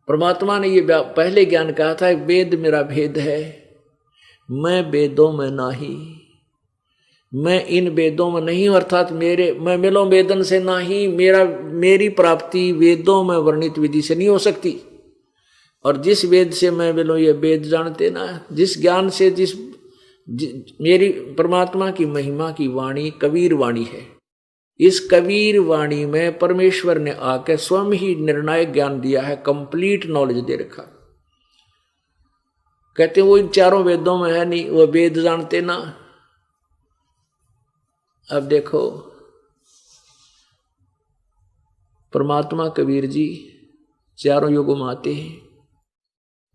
परमात्मा ने ये पहले ज्ञान कहा था, वेद मेरा भेद है, मैं वेदों में नाही, मैं इन वेदों में नहीं हूं, अर्थात मैं मिलो वेदन से नाही, मेरी प्राप्ति वेदों में वर्णित विधि से नहीं हो सकती। और जिस वेद से मैं मिलो, ये वेद जानते ना, जिस ज्ञान से मेरी परमात्मा की महिमा की वाणी कबीर वाणी है। इस कबीर वाणी में परमेश्वर ने आकर स्वयं ही निर्णायक ज्ञान दिया है, कंप्लीट नॉलेज दे रखा। कहते वो इन चारों वेदों में है नहीं, वो वेद जानते ना। अब देखो परमात्मा कबीर जी चारों युगों में आते हैं,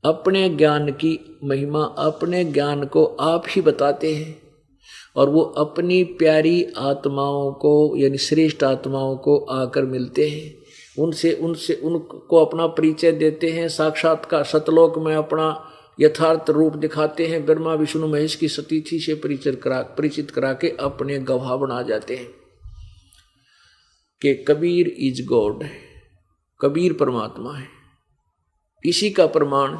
अपने ज्ञान की महिमा, अपने ज्ञान को आप ही बताते हैं, और वो अपनी प्यारी आत्माओं को यानी श्रेष्ठ आत्माओं को आकर मिलते हैं, उनसे उनको अपना परिचय देते हैं, साक्षात्कार सतलोक में अपना यथार्थ रूप दिखाते हैं, ब्रह्मा विष्णु महेश की सतीथि से परिचित करा के अपने गवाह बना जाते हैं कि कबीर इज गॉड, कबीर परमात्मा है। इसी का प्रमाण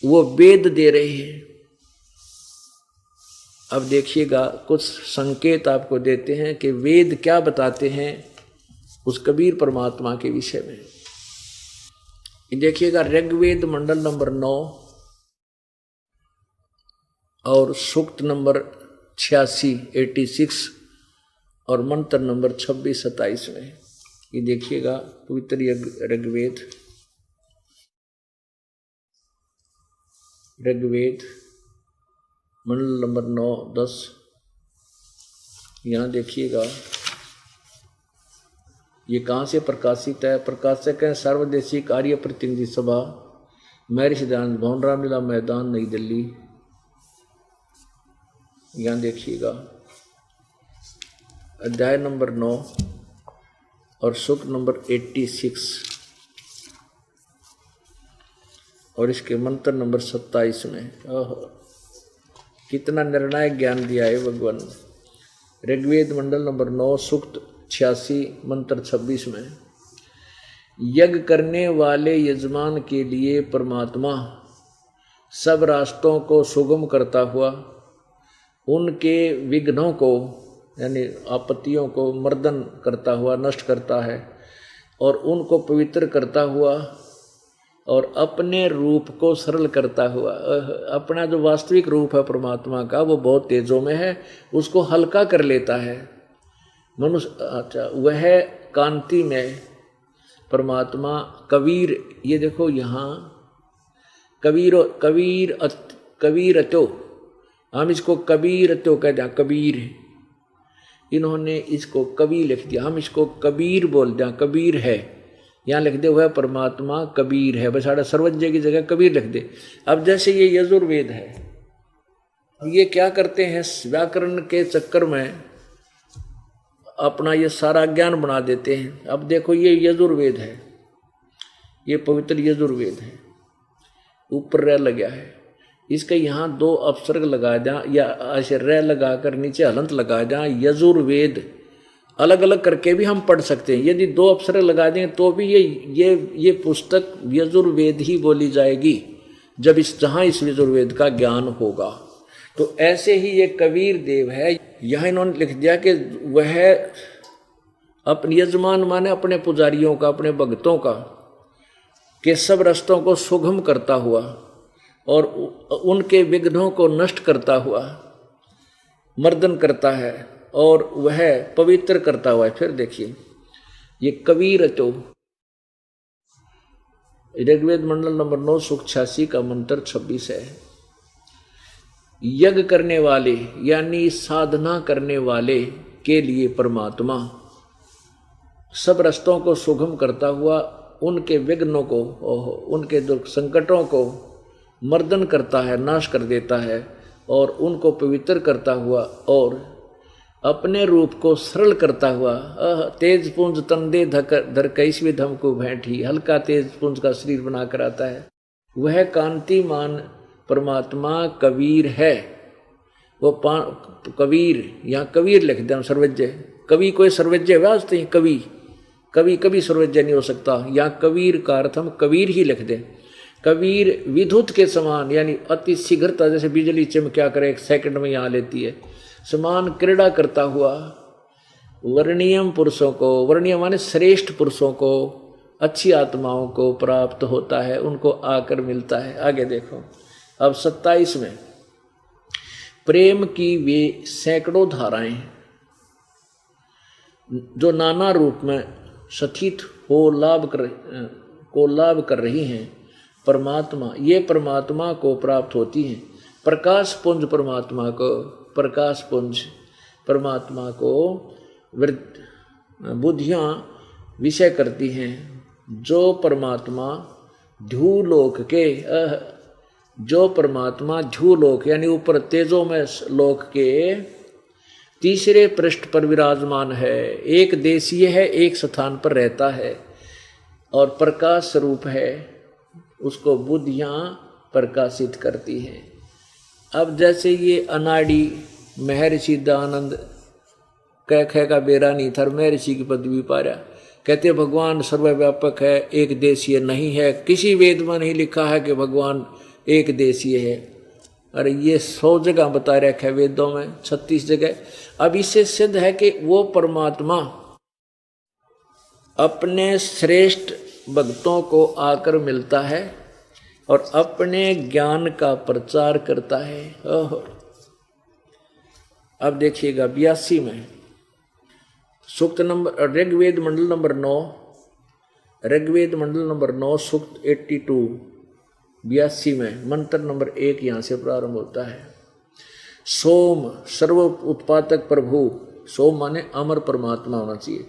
वो वेद दे रहे हैं। अब देखिएगा कुछ संकेत आपको देते हैं कि वेद क्या बताते हैं उस कबीर परमात्मा के विषय में। देखिएगा ऋग्वेद मंडल नंबर 9 और सूक्त नंबर 86 और मंत्र नंबर 26-27 में। ये देखिएगा पवित्र ऋग्वेद मंडल नंबर 9-10। यहाँ देखिएगा ये कहाँ से प्रकाशित है। प्रकाशक है सर्वदेशी कार्य प्रतिनिधि सभा, महर्षि दयानंद भवन, रामलीला मैदान, नई दिल्ली। यहाँ देखिएगा अध्याय नंबर 9 और सूक्त नंबर 86 और इसके मंत्र नंबर 27 में। कितना निर्णायक ज्ञान दिया है भगवान। ऋग्वेद मंडल नंबर 9 सूक्त 86 मंत्र 26 में, यज्ञ करने वाले यजमान के लिए परमात्मा सब रास्तों को सुगम करता हुआ उनके विघ्नों को यानी आपत्तियों को मर्दन करता हुआ नष्ट करता है, और उनको पवित्र करता हुआ और अपने रूप को सरल करता हुआ। अपना जो वास्तविक रूप है परमात्मा का वो बहुत तेजों में है, उसको हल्का कर लेता है मनुष्य। अच्छा, वह कांति में परमात्मा कबीर, ये देखो यहाँ कबीरतो, हम इसको कबीरतो कहते हैं, कबीर। इन्होंने इसको कबीर लिख दिया, हम इसको कबीर बोल दें, कबीर है। यहाँ लिख दे हुआ परमात्मा कबीर है, बस साढ़ा सर्वज्ञ की जगह कबीर लिख दे। अब जैसे ये यजुर्वेद है, ये क्या करते हैं व्याकरण के चक्कर में अपना ये सारा ज्ञान बना देते हैं। अब देखो ये यजुर्वेद है, ये पवित्र यजुर्वेद है, ऊपर रह लगा है, इसके यहाँ 2 अपसर्ग लगा दें या ऐसे रह लगाकर नीचे हलंत लगा दें, यजुर्वेद अलग अलग करके भी हम पढ़ सकते हैं। यदि 2 अपसर्ग लगा दें तो भी ये पुस्तक यजुर्वेद ही बोली जाएगी जब जहाँ इस यजुर्वेद का ज्ञान होगा। तो ऐसे ही ये कबीर देव है, यहाँ इन्होंने लिख दिया कि वह अपने यजमान माने अपने पुजारियों का, अपने भक्तों का के सब रास्तों को सुगम करता हुआ और उनके विघ्नों को नष्ट करता हुआ मर्दन करता है और वह पवित्र करता हुआ है। फिर देखिए ये कबीर तो ऋग्वेद मंडल नंबर 9 सूक्त 86 का मंत्र 26 है। यज्ञ करने वाले यानी साधना करने वाले के लिए परमात्मा सब रास्तों को सुगम करता हुआ उनके विघ्नों को, उनके दुख संकटों को मर्दन करता है, नाश कर देता है और उनको पवित्र करता हुआ और अपने रूप को सरल करता हुआ। तेज पुंज तंदे धर कैसवी धम को बैठी, हल्का तेज पुंज का शरीर बनाकर आता है। वह कांतिमान परमात्मा कबीर है। वो कबीर, यहाँ कबीर लिख दें सर्वज्ञ, कवि कोई सर्वज्ञ वास्ते कवि, कवि कभी सर्वज्ञ नहीं हो सकता। यहाँ कबीर का अर्थ हम कबीर ही लिख दें। कबीर विद्युत के समान, यानी अति शीघ्रता, जैसे बिजली चमक्या करे 1 सेकंड में यहाँ लेती है, समान क्रीड़ा करता हुआ वर्णीयम पुरुषों को, वर्णीय माने श्रेष्ठ पुरुषों को, अच्छी आत्माओं को प्राप्त होता है, उनको आकर मिलता है। आगे देखो अब 27 में, प्रेम की वे सैकड़ों धाराएं जो नाना रूप में सथित हो लाभ कर रही हैं परमात्मा, ये परमात्मा को प्राप्त होती हैं। प्रकाश पुंज परमात्मा को, प्रकाश पुंज परमात्मा को बुद्धियाँ विषय करती हैं, जो परमात्मा ध्यूलोक के, जो परमात्मा ध्यूलोक यानी ऊपर तेजों में लोक के तीसरे पृष्ठ पर विराजमान है, एक देशीय है, एक स्थान पर रहता है और प्रकाश स्वरूप है, उसको बुद्धियाँ प्रकाशित करती हैं। अब जैसे ये अनाड़ी महर्षि दयानंद कह का बेरा नहीं था, महर्षि की पदवी पा रहा, कहते भगवान सर्वव्यापक है, एक देशीय नहीं है, किसी वेद में नहीं लिखा है कि भगवान एक देशीय है। अरे ये 100 जगह बता रखा है वेदों में, 36 जगह। अब इससे सिद्ध है कि वो परमात्मा अपने श्रेष्ठ भक्तों को आकर मिलता है और अपने ज्ञान का प्रचार करता है। ओहो, अब देखिएगा 82 में सूक्त नंबर, ऋग्वेद मंडल नंबर 9, ऋग्वेद मंडल नंबर 9 सूक्त 82 82 में मंत्र नंबर 1 यहाँ से प्रारंभ होता है। सोम सर्व उत्पादक प्रभु, सोम माने अमर परमात्मा होना चाहिए,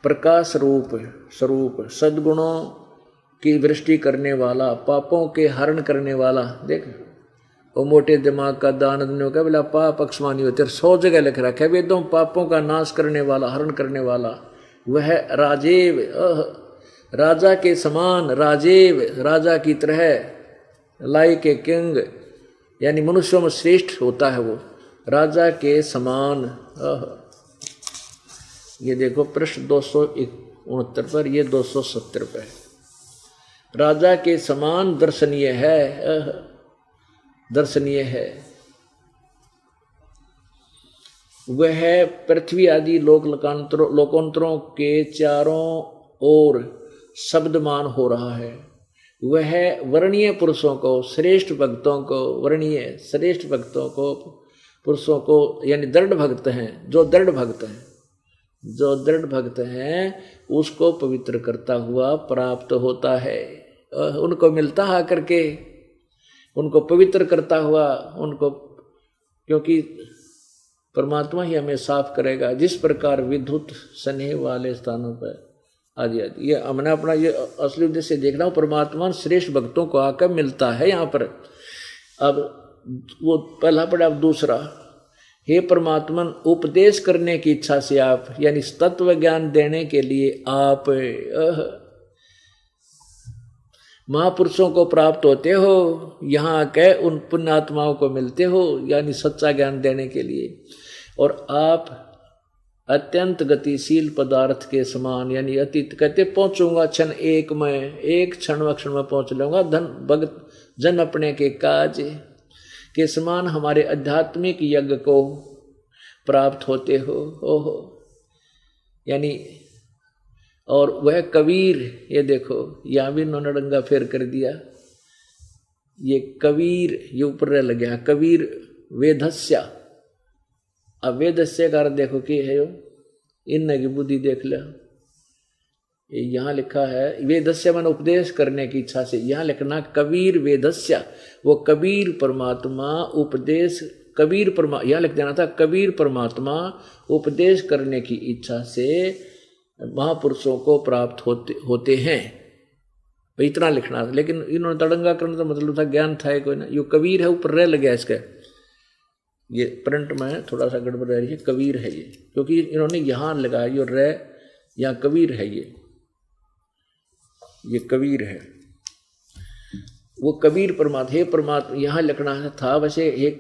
प्रकाश स्वरूप सद्गुणों की वृष्टि करने वाला, पापों के हरण करने वाला। देख वो मोटे दिमाग का दानंद ने कहा बोला पाप अक्षमानी होते, 100 जगह लिख रखा है वेदों, पापों का नाश करने वाला, हरण करने वाला, वह राजेव, राजा के समान, राजेव राजा की तरह, लाइक ए किंग यानी मनुष्यों में श्रेष्ठ होता है वो, राजा के समान। ये देखो पृष्ठ 269 पर, ये 270 पे, राजा के समान दर्शनीय है, दर्शनीय है। वह पृथ्वी आदि लोकोंतरों के चारों ओर शब्दमान हो रहा है। वह वर्णीय पुरुषों को, श्रेष्ठ भक्तों को, वर्णीय श्रेष्ठ भक्तों को, पुरुषों को यानी दृढ़ भक्त हैं, जो दृढ़ भक्त हैं, जो दृढ़ भक्त हैं उसको पवित्र करता हुआ प्राप्त होता है, उनको मिलता है करके, उनको पवित्र करता हुआ, उनको, क्योंकि परमात्मा ही हमें साफ करेगा। जिस प्रकार विद्युत स्नेह वाले स्थानों पर आदि आदि, ये हमने अपना ये असली उद्देश्य देखना हो, परमात्मा श्रेष्ठ भक्तों को आकर मिलता है यहाँ पर। अब वो पहला पड़ा, अब दूसरा, हे परमात्मा उपदेश करने की इच्छा से आप, यानी तत्व ज्ञान देने के लिए आप महापुरुषों को प्राप्त होते हो, यहाँ के उन पुण्यात्माओं को मिलते हो, यानी सच्चा ज्ञान देने के लिए। और आप अत्यंत गतिशील पदार्थ के समान, यानी अतीत कहते पहुंचूंगा क्षण एक में, एक क्षण में पहुंच लूंगा, धन भगत जन अपने के काज के समान हमारे आध्यात्मिक यज्ञ को प्राप्त होते हो। ओहो, यानी और वह कबीर, ये देखो यहाँ भी उन्होंने डंगा फेर कर दिया, ये कबीर ये ऊपर लग गया, कबीर वेदस्या। अब वेदस्य का अर्थ देखो कि है, इन की बुद्धि देख लो, यहाँ लिखा है वेदस्य मन उपदेश करने की इच्छा से, यहाँ लिखना कबीर वेदस्य, वो कबीर परमात्मा उपदेश, कबीर यहाँ लिख देना था कबीर परमात्मा उपदेश करने की इच्छा से महापुरुषों को प्राप्त होते हैं, इतना लिखना था। लेकिन इन्होंने तड़ंगा करने का मतलब था ज्ञान था कोई ना, यो कबीर है ऊपर रह लग गया इसका, ये प्रिंट में थोड़ा सा गड़बड़ रह रही है, कबीर है ये, क्योंकि इन्होंने यहाँ लगाया यो रे, यहाँ कबीर है, ये कबीर है, वो कबीर परमात्मा, हे परमात्मा यहाँ लिखना था वैसे, हे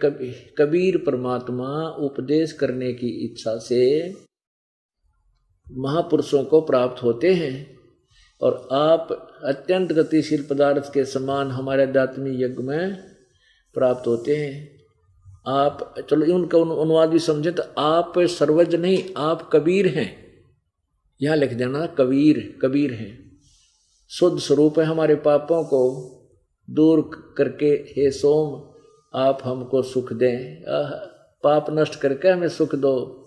कबीर परमात्मा उपदेश करने की इच्छा से महापुरुषों को प्राप्त होते हैं और आप अत्यंत गतिशील पदार्थ के समान हमारे आध्यात्मिक यज्ञ में प्राप्त होते हैं। आप चलो उनका अनुवाद भी समझे तो आप सर्वज्ञ नहीं, आप कबीर हैं। यहाँ लिख देना कबीर, कबीर हैं। शुद्ध स्वरूप है हमारे पापों को दूर करके हे सोम आप हमको सुख दें, पाप नष्ट करके हमें सुख दो,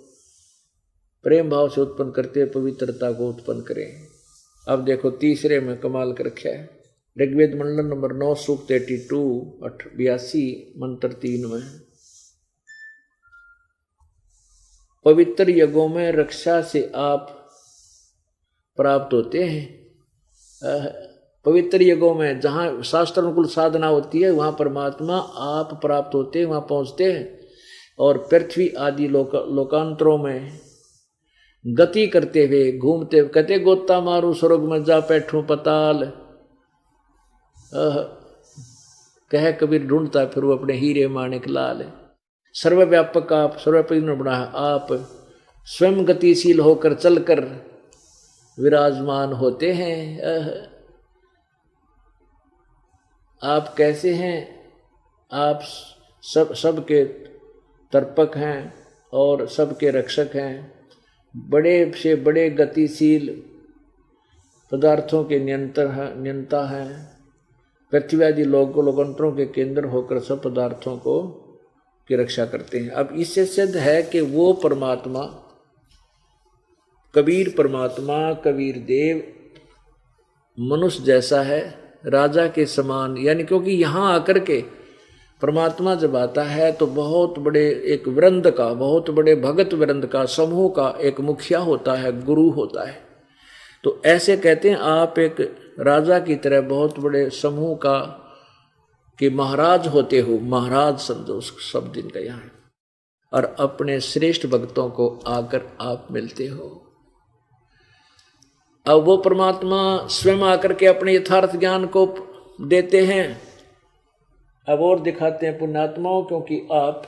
प्रेम भाव से उत्पन्न करते पवित्रता को उत्पन्न करें। अब देखो तीसरे में कमाल कर रखा है, ऋग्वेद मंडल नंबर 9 सूक्त 82 मंत्र 3 में, पवित्र यज्ञों में रक्षा से आप प्राप्त होते हैं। पवित्र यज्ञों में जहाँ शास्त्र अनुकूल साधना होती है वहाँ परमात्मा आप प्राप्त होते हैं, वहाँ पहुँचते हैं। और पृथ्वी आदि लोकांतरों में गति करते हुए घूमते कहते गोता मारू स्वर्ग में जा बैठूं पताल, कह कबीर ढूंढता फिर वो अपने हीरे माणिक लाल। सर्वव्यापक आप, सर्वव्यापक बना आप स्वयं गतिशील होकर चलकर विराजमान होते हैं। आप कैसे हैं? आप सबके तर्पक हैं और सबके रक्षक हैं, बड़े से बड़े गतिशील पदार्थों के नियंता हैं, पृथ्वी आदि लोकांतरों के केंद्र होकर सब पदार्थों को की रक्षा करते हैं। अब इससे सिद्ध है कि वो परमात्मा कबीर परमात्मा कबीर देव मनुष्य जैसा है, राजा के समान, यानी क्योंकि यहाँ आकर के परमात्मा जब आता है तो बहुत बड़े एक वृंद का, बहुत बड़े भगत वृंद का, समूह का एक मुखिया होता है, गुरु होता है। तो ऐसे कहते हैं आप एक राजा की तरह बहुत बड़े समूह का कि महाराज होते हो, महाराज समझो उस शब्द इनका यहाँ, और अपने श्रेष्ठ भक्तों को आकर आप मिलते हो। अब वो परमात्मा स्वयं आकर के अपने यथार्थ ज्ञान को देते हैं। अब और दिखाते हैं पुण्यात्माओं, क्योंकि आप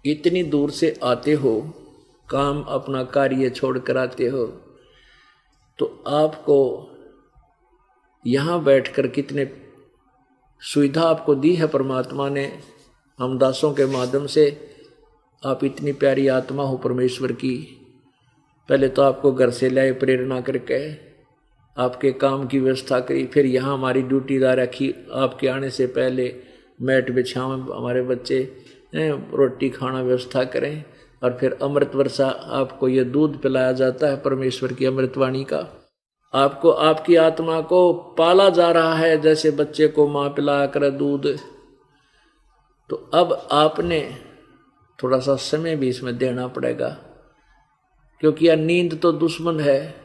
इतनी दूर से आते हो, काम अपना कार्य छोड़ कर आते हो, तो आपको यहाँ बैठकर कितने सुविधा आपको दी है परमात्मा ने हम दासों के माध्यम से। आप इतनी प्यारी आत्मा हो परमेश्वर की, पहले तो आपको घर से लाए प्रेरणा करके आपके काम की व्यवस्था करी, फिर यहाँ हमारी ड्यूटीदार रखी, आपके आने से पहले मैट बिछाएं, हमारे बच्चे रोटी खाना व्यवस्था करें, और फिर अमृत वर्षा आपको ये दूध पिलाया जाता है परमेश्वर की अमृतवाणी का। आपको आपकी आत्मा को पाला जा रहा है जैसे बच्चे को माँ पिलाया कर दूध। तो अब आपने थोड़ा सा समय भी इसमें देना पड़ेगा, क्योंकि यह नींद तो दुश्मन है।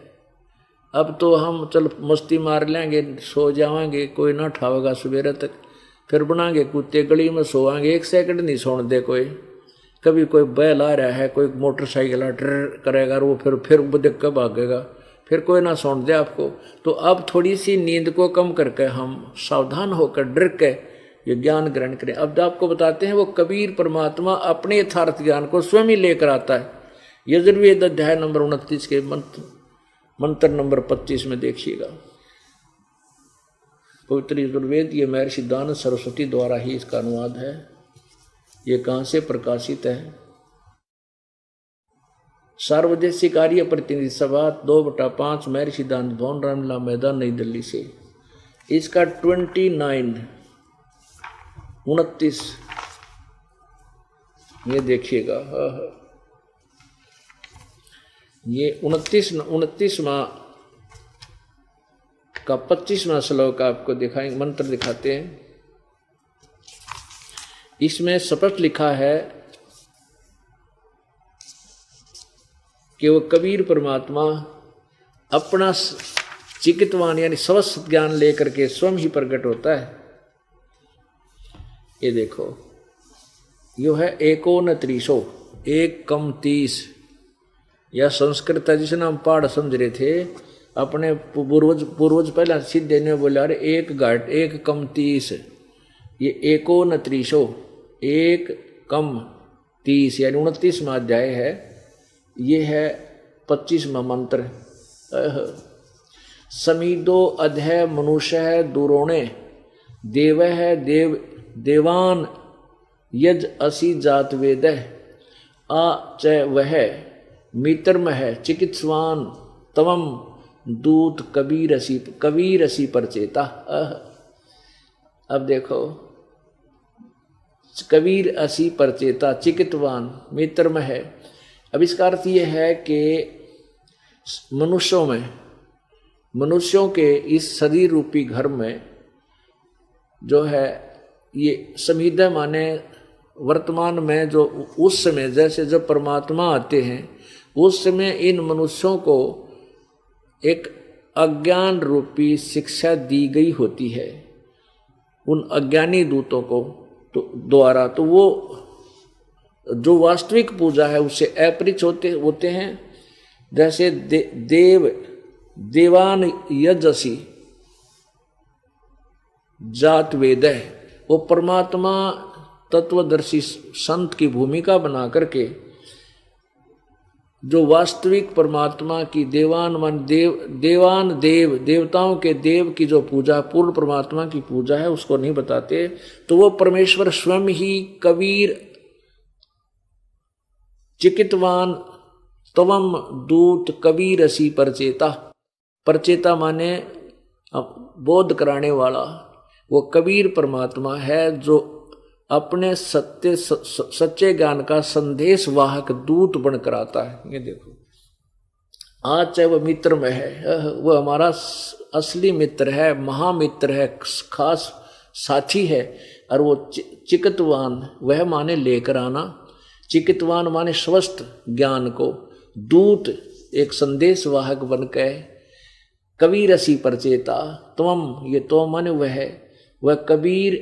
अब तो हम चल मस्ती मार लेंगे, सो जाएंगे, कोई ना उठावेगा सवेरे तक, फिर बनाएंगे कुत्ते गली में सोएंगे, 1 सेकंड नहीं सोने दे कोई। कभी कोई बैल आ रहा है, कोई मोटरसाइकिल ड्र करेगा, और वो फिर वो देख कर भागेगा, फिर कोई ना सोने दे आपको। तो अब थोड़ी सी नींद को कम करके हम सावधान होकर डर के ये ज्ञान ग्रहण करें। अब आपको बताते हैं वो कबीर परमात्मा अपने यथार्थ ज्ञान को स्वयं ही लेकर आता है। यजुर्वेद अध्याय नंबर 29 के मंत्र नंबर 25 में देखिएगा। पवित्र यजुर्वेद, ये महर्षि दानव सरस्वती द्वारा ही इसका अनुवाद है। ये कहाँ से प्रकाशित है? सार्वदेशिक कार्य प्रतिनिधि सभा 2/5 महर्षि दानव भवन, रामलीला मैदान, नई दिल्ली से। इसका 29 ये देखिएगा। ये 29वां का 25वां श्लोक आपको दिखाएंगे, मंत्र दिखाते हैं। इसमें स्पष्ट लिखा है कि वो कबीर परमात्मा अपना चिकित्वान यानी स्वस्थ ज्ञान लेकर के स्वयं ही प्रकट होता है। ये देखो, यो है 29, 1 कम 30। यह संस्कृत है जिसे हम पाठ समझ रहे थे। अपने पूर्वज पहले सीधे ने बोला, अरे 1 कम 30, ये 29, 1 कम 30 यानी 29वां अध्याय है। ये है 25वां मंत्र। समीदो अधय मनुष्य है दुरोणे, देव है देव देवान यज असी जात वेद, आ च वह मित्रम है चिकित्सवान तवम दूत कबीर असी परचेता। अब देखो, कबीर असी परचेता, चिकित्सवान, मित्रम है। अब इसका अर्थ यह है कि मनुष्यों के इस शरीर रूपी घर में जो है ये समीधा माने वर्तमान में, जो उस समय जैसे जब परमात्मा आते हैं उस समय इन मनुष्यों को एक अज्ञान रूपी शिक्षा दी गई होती है उन अज्ञानी दूतों को द्वारा। तो वो जो वास्तविक पूजा है उससे अपरिचित होते हैं। जैसे देवान यजसी जात वेद है, वो परमात्मा तत्वदर्शी संत की भूमिका बना करके जो वास्तविक परमात्मा की देवताओं के देव की जो पूजा, पूर्ण परमात्मा की पूजा है उसको नहीं बताते। तो वो परमेश्वर स्वयं ही कबीर चिकित्वान तवम दूत कबीर असी परचेता, परचेता माने बोध कराने वाला, वो कबीर परमात्मा है जो अपने सच्चे ज्ञान का संदेश वाहक दूत बनकर आता है। ये देखो, आज चाहे वह मित्र में है, वो हमारा असली मित्र है, महामित्र है, खास साथी है। और वो चिकित्वान, वह माने लेकर आना, चिकित्वान माने स्वस्थ ज्ञान को, दूत एक संदेश वाहक बनकर, कबीर असी परचेता त्वम, ये तो माने वह कबीर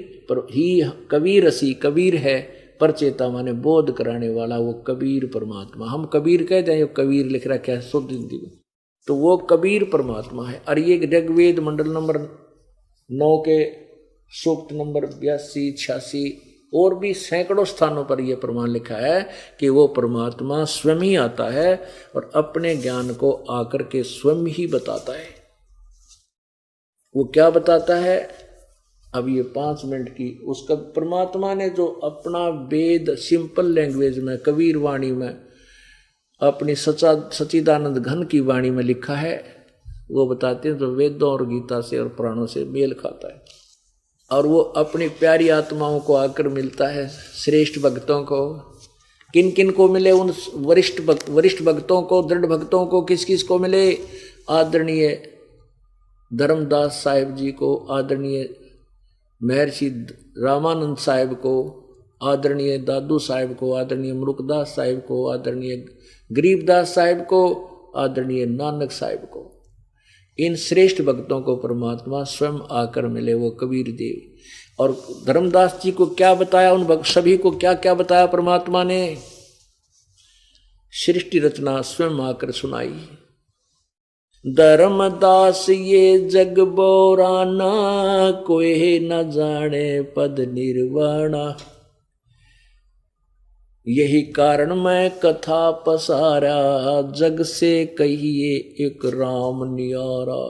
ही कबीर असी, कबीर है, परचेता माने बोध कराने वाला, वो कबीर परमात्मा। हम कबीर कहते हैं, कबीर लिख रखा है शुद्ध हिंदी में, तो वो कबीर परमात्मा है। और ये ऋग्वेद मंडल नंबर 9 के सूक्त नंबर 82, 86 और भी सैकड़ों स्थानों पर यह प्रमाण लिखा है कि वो परमात्मा स्वयं ही आता है और अपने ज्ञान को आकर के स्वयं ही बताता है। वो क्या बताता है? अब ये 5 मिनट की उसका परमात्मा ने जो अपना वेद सिंपल लैंग्वेज में, कबीर वाणी में, अपनी सच्चिदानंद घन की वाणी में लिखा है, वो बताते हैं तो वेदों और गीता से और पुराणों से मेल खाता है। और वो अपनी प्यारी आत्माओं को आकर मिलता है, श्रेष्ठ भक्तों को। किन किन को मिले? उन वरिष्ठ भक्तों को, दृढ़ भक्तों को। किस किस को मिले? आदरणीय धर्मदास साहिब जी को, आदरणीय महर्षि रामानंद साहिब को, आदरणीय दादू साहिब को, आदरणीय मुरुकदास साहिब को, आदरणीय गरीबदास साहिब को, आदरणीय नानक साहिब को। इन श्रेष्ठ भक्तों को परमात्मा स्वयं आकर मिले, वो कबीर देव। और धर्मदास जी को क्या बताया? उन सभी को क्या क्या बताया परमात्मा ने? सृष्टि रचना स्वयं आकर सुनाई। धर्मदास ये जग बोराना, कोई न जाने पद निर्वाणा। यही कारण मैं कथा पसारा, जग से कहिए एक राम नियारा।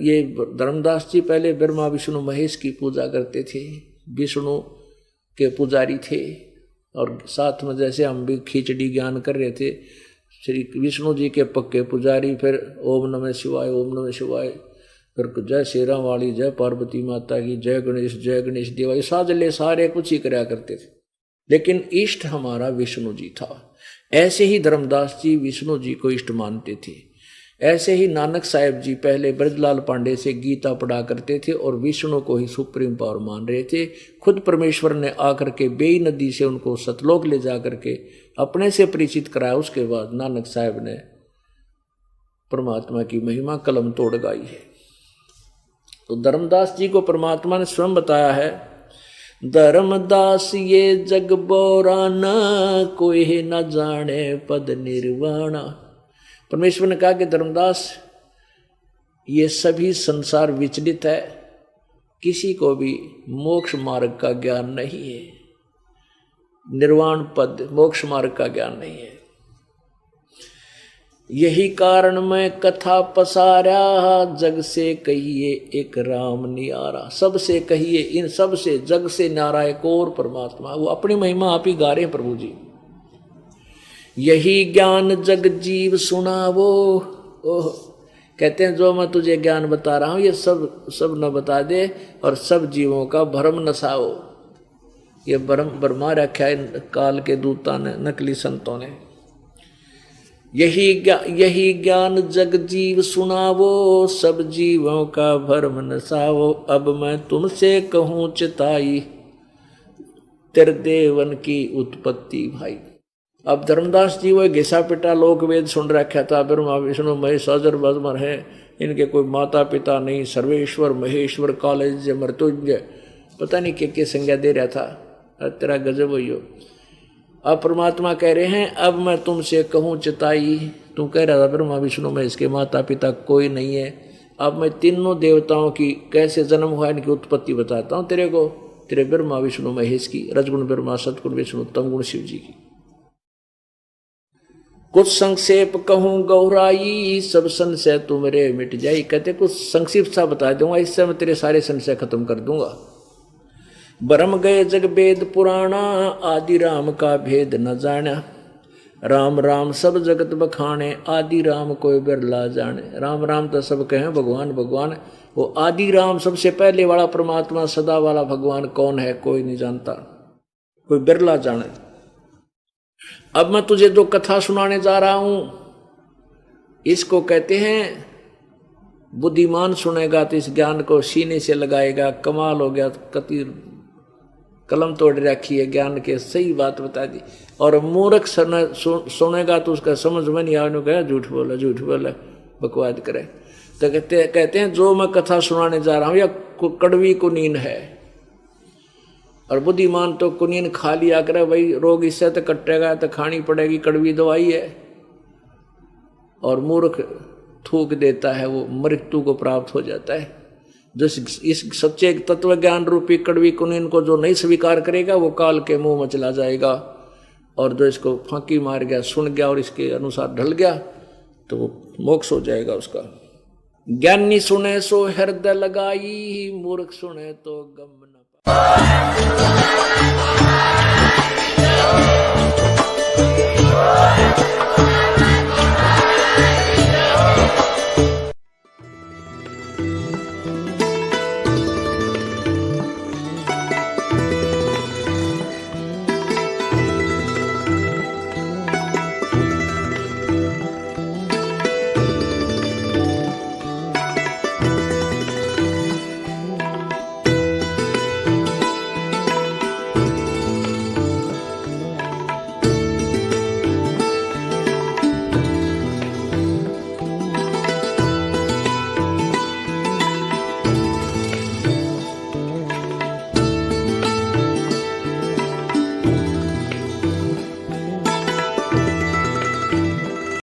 ये धर्मदास जी पहले ब्रह्मा विष्णु महेश की पूजा करते थे, विष्णु के पुजारी थे। और साथ में जैसे हम भी खिचड़ी ज्ञान कर रहे थे, श्री विष्णु जी के पक्के पुजारी, फिर ओम नमः शिवाय, ओम नमः शिवाय, फिर जय शेरा वाली, जय पार्वती माता की, जय गणेश देवा, ये साजले सारे कुछ ही कराया करते थे। लेकिन इष्ट हमारा विष्णु जी था। ऐसे ही धर्मदास जी विष्णु जी को इष्ट मानते थे। ऐसे ही नानक साहिब जी पहले ब्रजलाल पांडे से गीता पढ़ा करते थे और विष्णु को ही सुप्रीम पावर मान रहे थे। खुद परमेश्वर ने आकर के बेई नदी से उनको सतलोक ले जा करके अपने से परिचित कराया। उसके बाद नानक साहिब ने परमात्मा की महिमा कलम तोड़ गाई है। तो धर्मदास जी को परमात्मा ने स्वयं बताया है, धर्मदास ये जग बोराना, कोई न जाने पद निर्वाणा। परमेश्वर ने कहा कि धर्मदास ये सभी संसार विचलित है, किसी को भी मोक्ष मार्ग का ज्ञान नहीं है। निर्वाण पद मोक्ष मार्ग का ज्ञान नहीं है। यही कारण मैं कथा पसारा, जग से कहिए एक राम नियारा। सबसे कहिए, इन सब से, जग से न्यारा एक और परमात्मा। वो अपनी महिमा आप ही गा रहे हैं प्रभु जी। यही ज्ञान जग जीव सुनावो। ओह, कहते हैं जो मैं तुझे ज्ञान बता रहा हूं ये सब न बता दे और सब जीवों का भ्रम नसाओ। ये भरमा रखा है काल के दूता ने, नकली संतों ने। यही ज्ञान जग जीव सुनावो, सब जीवों का भ्रम नसाओ। अब मैं तुमसे कहूँ चिताई, तेरे देवन की उत्पत्ति भाई। अब धर्मदास जी वो घिसा पिटा लोक वेद सुन रखा था, ब्रह्मा विष्णु महेश अजर बजमर है, इनके कोई माता पिता नहीं, सर्वेश्वर महेश्वर कालज मृत्युंजय, पता नहीं क्या संज्ञा दे रहा था। तेरा गजब हुई हो। अब परमात्मा कह रहे हैं अब मैं तुमसे कहूँ चिताई। तू कह रहा था ब्रह्मा विष्णु में इसके माता पिता कोई नहीं है, अब मैं तीनों देवताओं की कैसे जन्म हुआ इनकी उत्पत्ति बताता हूँ तेरे को, तेरे ब्रह्मा विष्णु महेश की, रजगुण ब्रह्मा सतगुण विष्णु तमगुण शिव जी की। कुछ संक्षेप कहूँ गौराई, सब संशय तुम्हारे मिट जाई। कहते कुछ संक्षिप्त सा बता दूंगा, इससे मैं तेरे सारे संशय खत्म कर दूंगा। भरम गए जग वेद पुराना, आदि राम का भेद न जाना। राम राम सब जगत बखाने, आदि राम कोई बिरला जाने। राम राम तो सब कहें, भगवान भगवान, वो आदि राम सबसे पहले वाला परमात्मा सदा वाला भगवान कौन है कोई नहीं जानता, कोई बिरला जाने। अब मैं तुझे जो कथा सुनाने जा रहा हूं इसको कहते हैं बुद्धिमान सुनेगा तो इस ज्ञान को सीने से लगाएगा, कमाल हो गया, कति कलम तोड़ रखी है ज्ञान के, सही बात बता दी। और मूर्ख सुनेगा तो उसका समझ में नहीं आने का, झूठ बोला बकवाद करे। तो कहते हैं जो मैं कथा सुनाने जा रहा हूं या कड़वी कुनीन है, और बुद्धिमान तो कुनीन खा लिया करे, भाई रोग इससे तो कटेगा तो खानी पड़ेगी, कड़वी दवाई है। और मूर्ख थूक देता है, वो मृत्यु को प्राप्त हो जाता है। जो इस सच्चे तत्व ज्ञान रूपी कड़वी कुनीन को जो नहीं स्वीकार करेगा वो काल के मुंह में चला जाएगा। और जो इसको फांकी मार गया, सुन गया और इसके अनुसार ढल गया तो वो मोक्ष हो जाएगा उसका। ज्ञानी सुने सो हृदय लगाई, मूर्ख सुने तो गम न पाए।